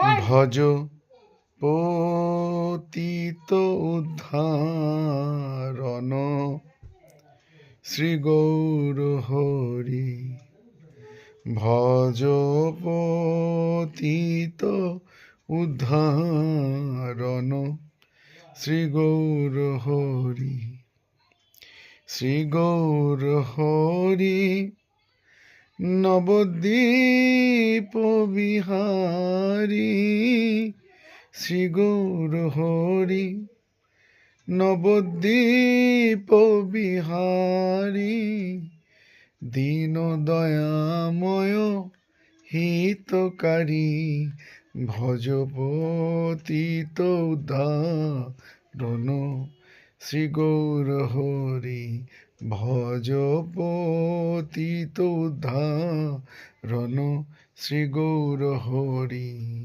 ভজ পতিত উদ্ধারণ শ্রী গৌর হরি। ভজ পতিত উদ্ধারণ শ্রী গৌর হরি। শ্রী গৌর হরি নবদ্বীপ বিহারী। শ্রী গৌর হরি নবদ্বীপ বিহারী। দীন দয়াময় হিতকারী ভজ পতিত উদ্ধারণ শ্রী গৌর হরি। ভজ পতিত উদ্ধারণ শ্রী গৌর হরি।